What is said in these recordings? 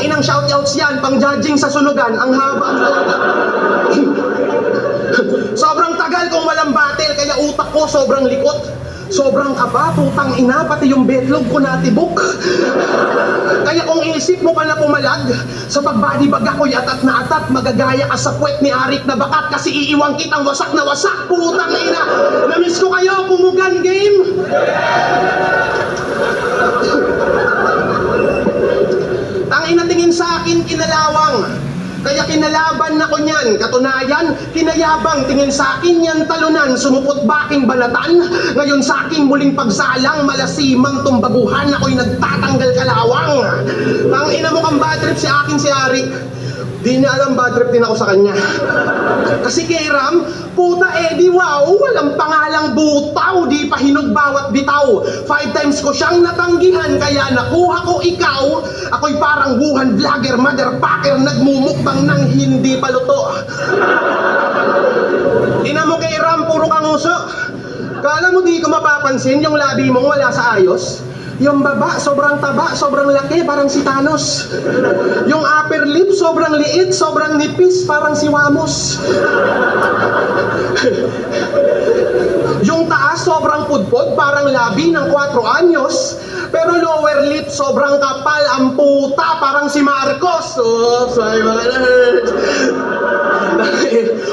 Inang shoutouts yan, pang judging sa sunugan, ang haba. Sobrang tagal kong walang battle, kaya utak ko sobrang likot. Sobrang kaba, putang ina, pati yung betlog ko natibok. Kaya kung iisip mo pa na pumalag, sa pagbadibag ako'y atat na atat, magagaya ka sa puwet ni Arik na bakat, kasi iiwang kitang wasak na wasak, putang ina. Namiss ko kayo, pumugan game. Tangina tingin sa akin, kinalawang. Kaya kinalaban ako niyan, katunayan, kinayabang tingin sa akin yan talunan, sumupot baking balatan, ngayon sa aking muling pagsalang, malasimang tumbaguhan, ako'y nagtatanggal kalawang. Ang ina mo kang bad trip si akin si Arik, di niya alam bad trip din ako sa kanya. Kasi kay Ram, puta di wow, walang pangalang butaw, di pa hinog bawat bitaw. 5 times ko siyang natanggihan, kaya nakuha ko ikaw. Ako'y parang buhan vlogger, motherfucker, nagmumukbang ng hindi paluto. Ina mo kay Ram, puro kang uso. Kala mo di ko mapapansin yung labi mong wala sa ayos? Yung baba, sobrang taba, sobrang laki, parang si Thanos. Yung upper lip, sobrang liit, sobrang nipis, parang si Wamos. Yung taas, sobrang pudpod, parang labi ng 4 anyos. Pero lower lip, sobrang kapal, ang puta, parang si Marcos. Oh, sorry mga nerd.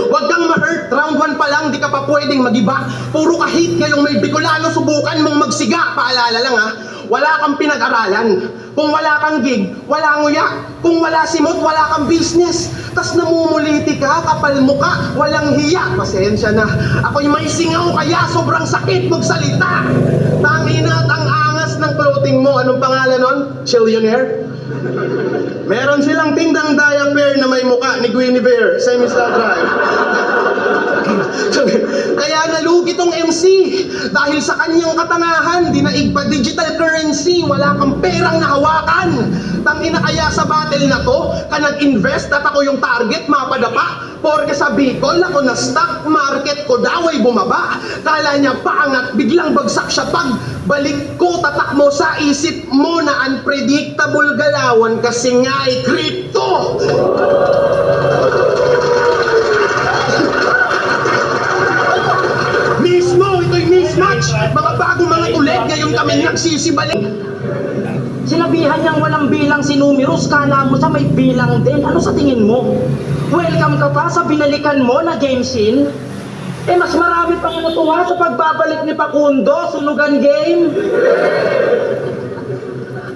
Huwag kang ma-hurt, round 1 pa lang, di ka pa pwedeng mag-iba. Puro ka-hate ngayong may Bicolano, subukan mong magsiga. Paalala lang ha, wala kang pinag-aralan. Kung wala kang gig, wala nguya. Kung wala simot, wala kang business. Tas namumuliti ka, kapal muka, walang hiya. Pasensya na, ako'y may singaw kaya sobrang sakit magsalita. Tangina at ang angas ng clothing mo. Anong pangalan nun? Chillionaire? Meron silang tindang diaper na may muka ni Guinevere sa Mr. Drive. Kaya nalugi tong MC dahil sa kanyang katangahan, dinaig pa digital currency, wala kang perang nahawakan. Tangina kaya sa battle na to, ka nag-invest at ako yung target, mapadapa. Porque sa Bicol, ako na stock market ko daw ay bumaba. Kala niya paangat, biglang bagsak siya pag balik ko, tatak mo sa isip mo na unpredictable galawan kasi nga ay crypto. Mismo, ito'y mismatch. Mga bagong mga ulit, ngayon kami nagsisibalik. Sinabihan niyang walang bilang si Numerous, kala mo sa may bilang din. Ano sa tingin mo? Welcome ka pa sa binalikan mo na game scene? Mas marami pang natuwa sa pagbabalik ni Pakundo, sunugan game.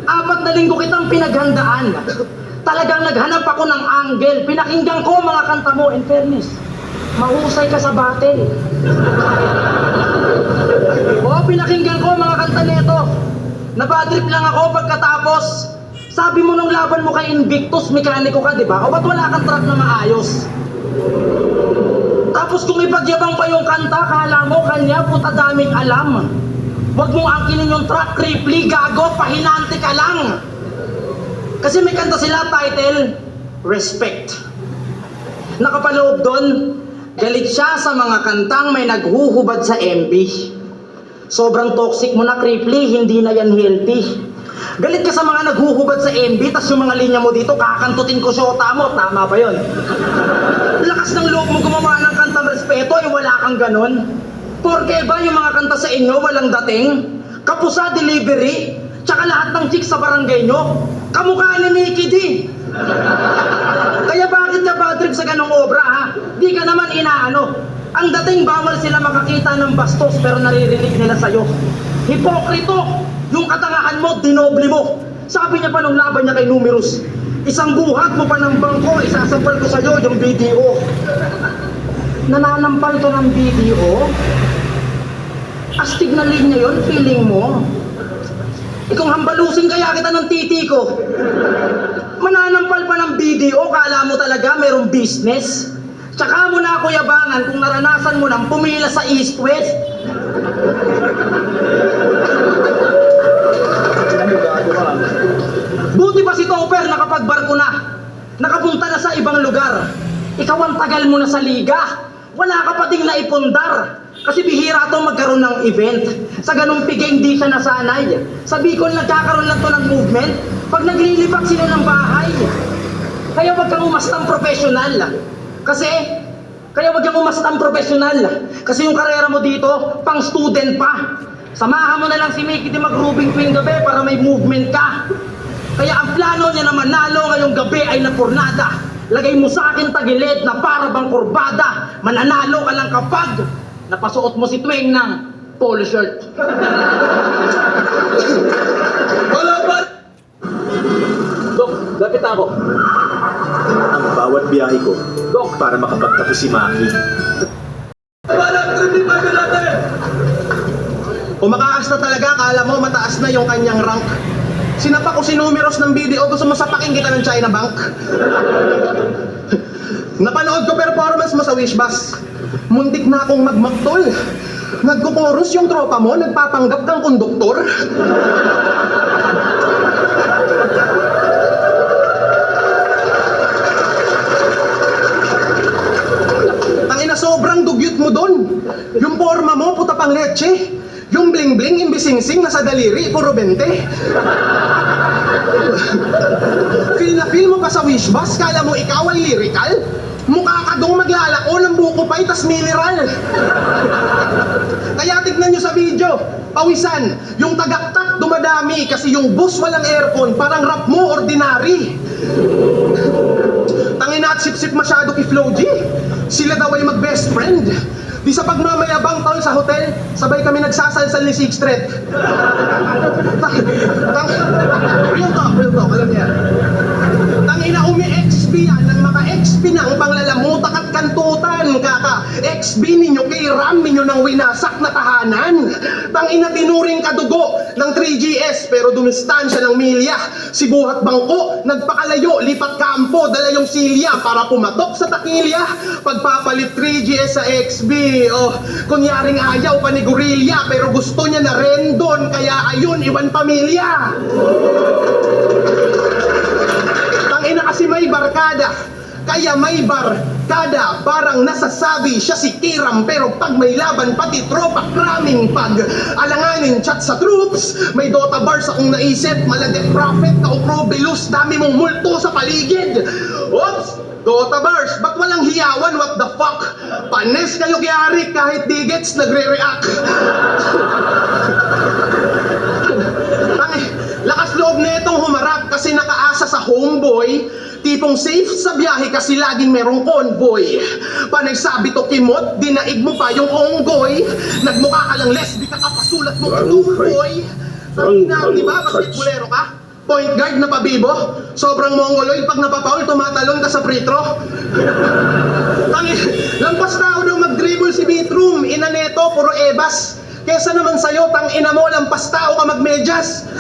4 na linggo kitang pinaghandaan. Talagang naghanap ako ng angle. Pinakinggan ko mga kanta mo. In fairness, mahusay ka sa battle. Pinakinggan ko mga kanta neto. Nabadrip lang ako pagkatapos. Sabi mo nung laban mo kay Invictus, mekaniko ka, di ba? O ba't wala kang track na maayos? Tapos kung ipagyabang pa yung kanta, kala mo kanya, puta daming alam. Huwag mong angkinin yung track, Cripply, gago, pahinante ka lang. Kasi may kanta sila, title, Respect. Nakapaloob doon, galit siya sa mga kantang may naghuhubad sa MB. Sobrang toxic mo na, Cripply, hindi na yan healthy. Galit ka sa mga naghuhubad sa MB, tas yung mga linya mo dito, kakantutin ko syota mo. Tama ba yun? Lakas ng loob mo gumawa ng kantang respeto, wala kang ganon. Porke ba yung mga kanta sa inyo walang dating? Kapusa delivery, tsaka lahat ng chicks sa barangay nyo, kamukha ni Nikki D. Kaya bakit ka bad trip sa ganong obra, ha? Di ka naman inaano. Ang dating bawal sila makakita ng bastos pero naririnig nila sa'yo. Hipokrito! Yung katangahan mo, dinoble mo. Sabi niya pa nung laban niya kay Numerous, isang buhat mo pa ng bangko, isasampal ko sa'yo yung video. Nananampal to ng video? Astig na linya yun, feeling mo? Ikong hambalusin kaya kita ng titi ko. Mananampal pa ng video, kala mo talaga mayroong business? Tsaka mo na ako yabangan kung naranasan mo nang pumila sa East-West. Buti pa si Topper nakapagbarko na. Nakapunta na sa ibang lugar. Ikaw ang tagal mo na sa liga. Wala ka pa ding naipundar. Kasi bihira to magkaroon ng event. Sa ganung piging di siya nasanay. Sa Bicol nagkakaroon lang to ng movement. Pag naglilipat sila ng bahay, Kaya wag kang umastang professional. Kaya wag kang umastang professional. Kasi yung karera mo dito, pang student pa. Samahan mo na lang si Mickey di mag-rubing tuwing gabi para may movement ka. Kaya ang plano niya na manalo ngayong gabi ay napurnada. Lagay mo sa akin tagilid na para bang kurbada. Mananalo ka lang kapag napasuot mo si Twing ng polo shirt. Wala ba? Dok, lapit ako. Ang bawat biyahe ko, Dok, para makapagtapos si Maki. Kumakaas na talaga, kala mo mataas na yung kanyang rank. Sinapak ko si numeros ng video, gusto mo sapakin kita ng China Bank? Napanood ko performance mo sa Wishbus. Muntik na akong magmaktol. Nagkukorus yung tropa mo, nagpapanggap kang konduktor. Tangina, sobrang dugyot mo doon. Yung forma mo, puta pang leche. Yung bling-bling, imbisingsing, nasa daliri, puro 20. Feel na feel mo pa sa Wishbus, kala mo ikaw ay lyrical? Mukha ka dong maglalako ng buko pay tas mineral. Kaya tignan nyo sa video, pawisan, yung tagaktak dumadami kasi yung bus walang aircon, parang rap mo ordinary. Tangina at sip-sip masyado kay Flo G. Sila daw ay mag-best friend. Di sa pagmamayabang taon sa hotel, sabay kami nagsasalsal ni Sixth Street. Real talk, alam niya. Tangina, umi-XB yan ng maka-XB ng panglalamutak at kantutan, kaka. XB ninyo kay Ram ninyo ng winasak na tahanan. Tangina, tinuring kadugo ng 3GS pero dumistansya ng milya. Sibuhat bangko, nagpakalayo, lipat kampo, dala yung silya para pumatok sa takilya. Pagpapalit 3GS sa XB, oh, kunyaring ayaw pa ni Gorilla pero gusto niya na rin doon, kaya ayun, iwan pamilya. Tangina kasi may barkada, kaya may barkada, parang nasasabi siya si Kiram, pero pag may laban pati tropa cramming, pag alanganin chat sa troops, may Dota bars akong naisip, malade prophet, kaukro, bilus, dami mong multo sa paligid. Oops! Dota bars, ba't walang hiyawan? What the fuck? Panes kayo kiyari kahit di gets nagre-react. Lakas loob na itong humarap kasi nakaasa sa homeboy. Tipong safe sa biyahe kasi laging merong convoy. Panagsabi to kimot, dinaig mo pa yung onggoy. Nagmukha ka lang lesbi ka kapasulat mo katumboy. Sabi na, di ba, basketbolero ka? Point guard na pabibo? Sobrang mongoloid, pag napapaul, tumatalon ka sa free throw. Lampas tao daw mag-dribble si Mitrum, ina neto, puro ebas. Kesa naman sa'yo, tang ina mo, lampas tao ka magmedyas.